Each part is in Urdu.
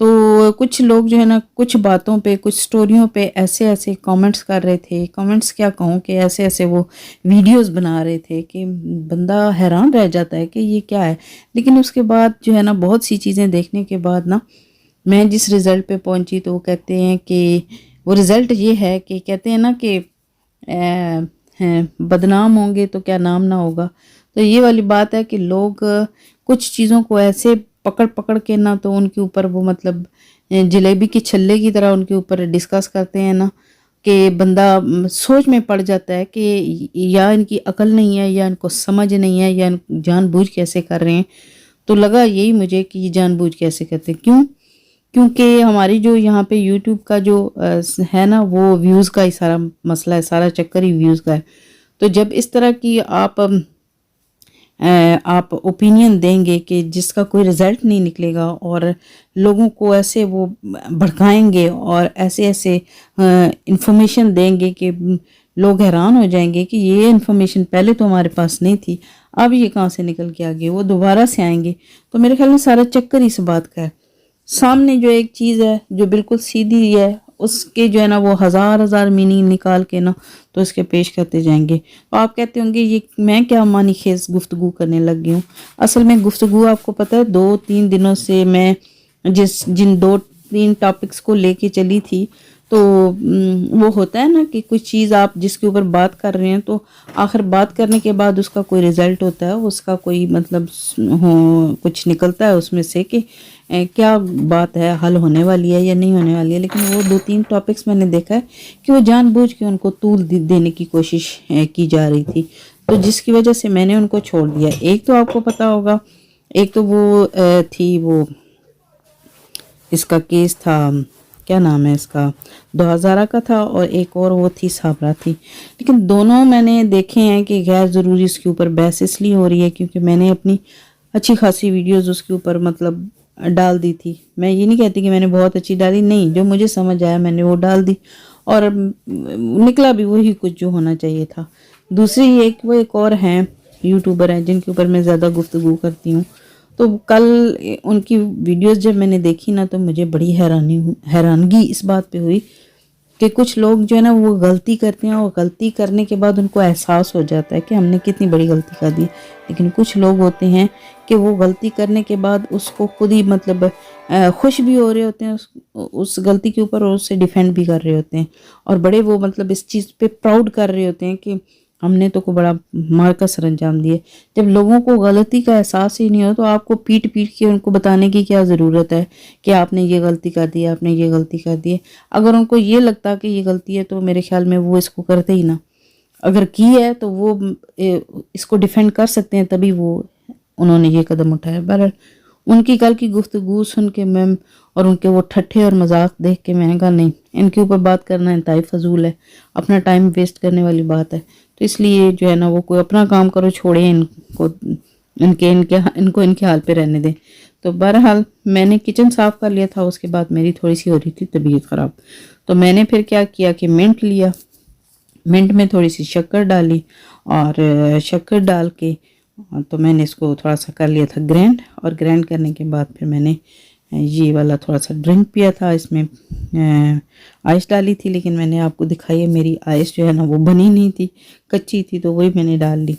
تو کچھ لوگ جو ہے نا کچھ باتوں پہ کچھ سٹوریوں پہ ایسے ایسے کامنٹس کر رہے تھے، کامنٹس کیا کہوں کہ ایسے ایسے وہ ویڈیوز بنا رہے تھے کہ بندہ حیران رہ جاتا ہے کہ یہ کیا ہے۔ لیکن اس کے بعد جو ہے نا بہت سی چیزیں دیکھنے کے بعد نا میں جس رزلٹ پہ پہنچی تو وہ کہتے ہیں کہ وہ رزلٹ یہ ہے کہ کہتے ہیں نا کہ بدنام ہوں گے تو کیا نام نہ ہوگا۔ تو یہ والی بات ہے کہ لوگ کچھ چیزوں کو ایسے پکڑ پکڑ کے نہ تو ان کے اوپر وہ مطلب جلیبی کی چھلے کی طرح ان کے اوپر ڈسکس کرتے ہیں نا کہ بندہ سوچ میں پڑ جاتا ہے کہ یا ان کی عقل نہیں ہے یا ان کو سمجھ نہیں ہے یا جان بوجھ کیسے کر رہے ہیں۔ تو لگا یہی مجھے کہ یہ جان بوجھ کیسے کرتے ہیں، کیونکہ ہماری جو یہاں پہ یوٹیوب کا جو ہے نا وہ ویوز کا ہی سارا مسئلہ ہے، سارا چکر ہی ویوز کا ہے۔ تو جب اس طرح کی آپ اوپینین دیں گے کہ جس کا کوئی رزلٹ نہیں نکلے گا اور لوگوں کو ایسے وہ بھڑکائیں گے اور ایسے ایسے انفارمیشن دیں گے کہ لوگ حیران ہو جائیں گے کہ یہ انفارمیشن پہلے تو ہمارے پاس نہیں تھی، اب یہ کہاں سے نکل کے آگے وہ دوبارہ سے آئیں گے۔ تو میرے خیال میں سارا چکر اس بات کا ہے، سامنے جو ایک چیز ہے جو بالکل سیدھی ہے اس کے جو ہے نا وہ ہزار میننگ نکال کے نا تو اس کے پیش کرتے جائیں گے۔ آپ کہتے ہوں گے یہ میں کیا معنی خیز گفتگو کرنے لگ گئی ہوں۔ اصل میں گفتگو آپ کو پتہ ہے 2-3 دنوں سے میں جن 2-3 ٹاپکس کو لے کے چلی تھی تو وہ ہوتا ہے نا کہ کچھ چیز آپ جس کے اوپر بات کر رہے ہیں تو آخر بات کرنے کے بعد اس کا کوئی رزلٹ ہوتا ہے، اس کا کوئی مطلب کچھ نکلتا ہے اس میں سے کہ کیا بات ہے، حل ہونے والی ہے یا نہیں ہونے والی ہے۔ لیکن وہ 2-3 ٹاپکس میں نے دیکھا ہے کہ وہ جان بوجھ کے ان کو طول دینے کی کوشش کی جا رہی تھی، تو جس کی وجہ سے میں نے ان کو چھوڑ دیا۔ ایک تو آپ کو پتا ہوگا، ایک تو وہ تھی وہ اس کا کیس تھا، کیا نام ہے اس کا، 2000 کا تھا، اور ایک اور وہ تھی صابرہ تھی۔ لیکن دونوں میں نے دیکھے ہیں کہ غیر ضروری اس کے اوپر بحث اس لیے ہو رہی ہے کیونکہ میں نے اپنی اچھی خاصی ویڈیوز اس کے اوپر مطلب ڈال دی تھی۔ میں یہ نہیں کہتی کہ میں نے بہت اچھی ڈالی، نہیں، جو مجھے سمجھ آیا میں نے وہ ڈال دی اور نکلا بھی وہی کچھ جو ہونا چاہیے تھا۔ دوسری وہ ایک اور ہیں یوٹیوبر ہیں جن کے اوپر میں زیادہ گفتگو کرتی ہوں، تو کل ان کی ویڈیوز جب میں نے دیکھی نا تو مجھے بڑی حیرانگی اس بات پہ ہوئی کہ کچھ لوگ جو ہے نا وہ غلطی کرتے ہیں اور غلطی کرنے کے بعد ان کو احساس ہو جاتا ہے کہ ہم نے کتنی بڑی غلطی کر دی، لیکن کچھ لوگ ہوتے ہیں کہ وہ غلطی کرنے کے بعد اس کو خود ہی مطلب خوش بھی ہو رہے ہوتے ہیں اس غلطی کے اوپر اور اس سے ڈیفینڈ بھی کر رہے ہوتے ہیں اور بڑے وہ مطلب اس چیز پہ پراؤڈ کر رہے ہوتے ہیں کہ ہم نے تو کوئی بڑا مار کا سر انجام دیے۔ جب لوگوں کو غلطی کا احساس ہی نہیں ہو تو آپ کو پیٹ کے ان کو بتانے کی کیا ضرورت ہے کہ آپ نے یہ غلطی کر دی، آپ نے یہ غلطی کر دی۔ اگر ان کو یہ لگتا کہ یہ غلطی ہے تو میرے خیال میں وہ اس کو کرتے ہی نہ، اگر کی ہے تو وہ اس کو ڈیفینڈ کر سکتے ہیں، تبھی انہوں نے یہ قدم اٹھایا۔ بہرحال ان کی کل کی گفتگو سن کے میں اور ان کے وہ ٹھٹھے اور مذاق دیکھ کے میں نے کہا نہیں، ان کے اوپر بات کرنا انتہائی فضول ہے، اپنا ٹائم ویسٹ کرنے والی بات ہے۔ تو اس لیے جو ہے نا وہ کوئی اپنا کام کرو، چھوڑیں ان کے حال پہ رہنے دیں۔ تو بہرحال میں نے کچن صاف کر لیا تھا، اس کے بعد میری تھوڑی سی ہو رہی تھی طبیعت خراب، تو میں نے پھر کیا کیا کہ منٹ لیا، منٹ میں تھوڑی سی شکر ڈالی اور شکر ڈال کے تو میں نے اس کو تھوڑا سا کر لیا تھا گرینڈ، اور گرینڈ کرنے کے بعد پھر میں نے یہ والا تھوڑا سا ڈرنک پیا تھا، اس میں آئس ڈالی تھی، لیکن میں نے آپ کو دکھائی ہے میری آئس جو ہے نا وہ بنی نہیں تھی، کچی تھی، تو وہی میں نے ڈال لی،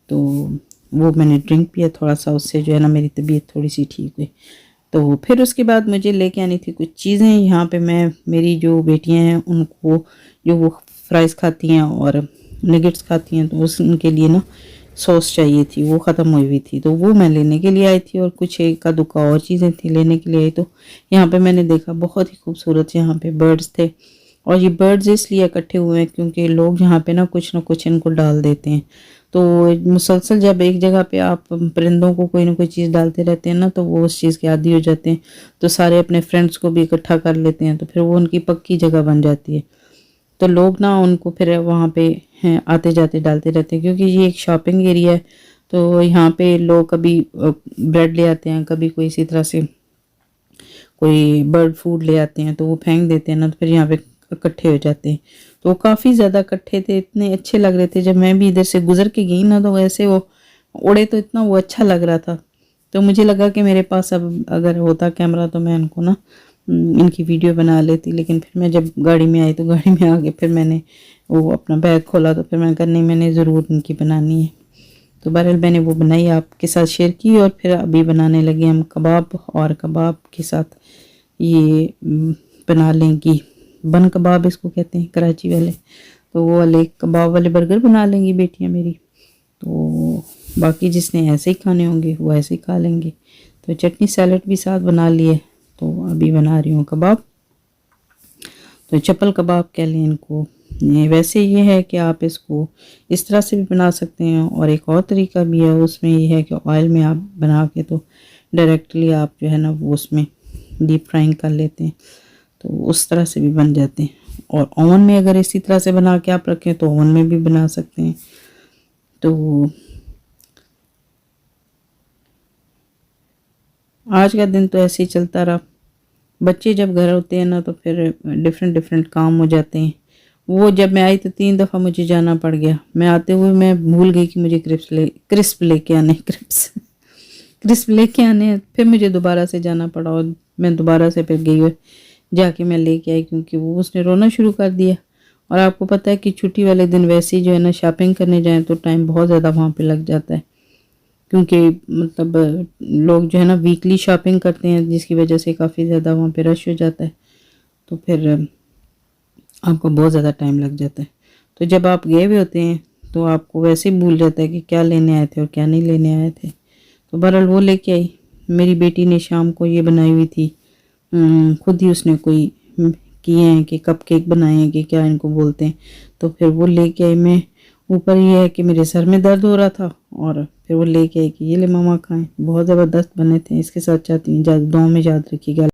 تو وہ میں نے ڈرنک پیا تھوڑا سا، اس سے جو ہے نا میری طبیعت تھوڑی سی ٹھیک ہوئی۔ تو پھر اس کے بعد مجھے لے کے آنی تھی کچھ چیزیں یہاں پہ، میری جو بیٹیاں ہیں ان کو جو وہ فرائز کھاتی ہیں اور نگٹس کھاتی ہیں تو ان کے لیے نا سوس چاہیے تھی، وہ ختم ہوئی ہوئی تھی، تو وہ میں لینے کے لیے آئی تھی، اور کچھ ایک کا دکا اور چیزیں تھی لینے کے لیے آئی۔ تو یہاں پہ میں نے دیکھا بہت ہی خوبصورت یہاں پہ برڈز تھے، اور یہ برڈز اس لیے اکٹھے ہوئے ہیں کیونکہ لوگ یہاں پہ نا کچھ ان کو ڈال دیتے ہیں، تو مسلسل جب ایک جگہ پہ آپ پرندوں کو کوئی نہ کوئی چیز ڈالتے رہتے ہیں نا تو وہ اس چیز کے عادی ہو جاتے ہیں، تو سارے اپنے فرینڈس کو بھی اکٹھا کر لیتے ہیں، تو پھر وہ ان کی پکی جگہ بن جاتی ہے، تو لوگ نا ان کو پھر وہاں پہ آتے جاتے ڈالتے رہتے ہیں، کیونکہ یہ ایک شاپنگ ایریا ہے، تو یہاں پہ لوگ کبھی بریڈ لے آتے ہیں، کبھی کوئی اسی طرح سے کوئی برڈ فوڈ لے آتے ہیں، تو وہ پھینک دیتے ہیں نا، تو پھر یہاں پہ اکٹھے ہو جاتے ہیں، تو وہ کافی زیادہ اکٹھے تھے، اتنے اچھے لگ رہے تھے، جب میں بھی ادھر سے گزر کے گئی نا تو ویسے وہ اڑے تو اتنا وہ اچھا لگ رہا تھا، تو مجھے لگا کہ میرے پاس اب اگر ہوتا کیمرہ تو میں ان کو نا ان کی ویڈیو بنا لیتی، لیکن پھر میں جب گاڑی میں آئی تو گاڑی میں آگے پھر میں نے وہ اپنا بیگ کھولا تو پھر میں نے کہا نہیں، میں نے ضرور ان کی بنانی ہے۔ تو بہرحال میں نے وہ بنائی، آپ کے ساتھ شیئر کی، اور پھر ابھی بنانے لگے ہم کباب، اور کباب کے ساتھ یہ بنا لیں گی بن کباب، اس کو کہتے ہیں کراچی والے، تو وہ والے کباب والے برگر بنا لیں گی بیٹیاں میری، تو باقی جس نے ایسے ہی کھانے ہوں گے وہ ایسے ہی کھا لیں گے۔ تو چٹنی سیلڈ بھی ساتھ بنا لیے، تو ابھی بنا رہی ہوں کباب، تو چپل کباب کہہ لیں ان کو۔ ویسے یہ ہے کہ آپ اس کو اس طرح سے بھی بنا سکتے ہیں، اور ایک اور طریقہ بھی ہے، اس میں یہ ہے کہ آئل میں آپ بنا کے تو ڈائریکٹلی آپ جو ہے نا وہ اس میں ڈیپ فرائنگ کر لیتے ہیں، تو اس طرح سے بھی بن جاتے ہیں۔ اور اوون میں اگر اسی طرح سے بنا کے آپ رکھیں تو اوون میں بھی بنا سکتے ہیں۔ تو آج کا دن تو ایسے ہی چلتا رہا، بچے جب گھر ہوتے ہیں نا تو پھر ڈیفرنٹ کام ہو جاتے ہیں۔ وہ جب میں آئی تو 3 دفعہ مجھے جانا پڑ گیا، میں آتے ہوئے میں بھول گئی کہ مجھے کرسپ لے کے آنے کرسپ لے کے آنے، پھر مجھے دوبارہ سے جانا پڑا، اور میں دوبارہ سے پھر گئی جا کے میں لے کے آئی، کیونکہ وہ اس نے رونا شروع کر دیا۔ اور آپ کو پتہ ہے کہ چھٹی والے دن ویسے ہی جو ہے نا شاپنگ کرنے جائیں تو ٹائم بہت زیادہ وہاں پہ لگ جاتا ہے، کیونکہ مطلب لوگ جو ہے نا ویکلی شاپنگ کرتے ہیں، جس کی وجہ سے کافی زیادہ وہاں پہ رش ہو جاتا ہے، تو پھر آپ کو بہت زیادہ ٹائم لگ جاتا ہے۔ تو جب آپ گئے ہوئے ہوتے ہیں تو آپ کو ویسے ہی بھول جاتا ہے کہ کیا لینے آئے تھے اور کیا نہیں لینے آئے تھے۔ تو بہرحال وہ لے کے آئی، میری بیٹی نے شام کو یہ بنائی ہوئی تھی، خود ہی اس نے کوئی کیے ہیں کہ کپ کیک بنائے ہیں کہ کیا ان کو بولتے ہیں، تو پھر وہ لے کے آئی۔ میں اوپر یہ ہے کہ میرے سر میں درد ہو رہا تھا، اور پھر وہ لے کے آئی کہ یہ لے ماما کھائیں، بہت زبردست بنے تھے۔ اس کے ساتھ چاہتی ہوں دعاؤں میں یاد رکھیے گا۔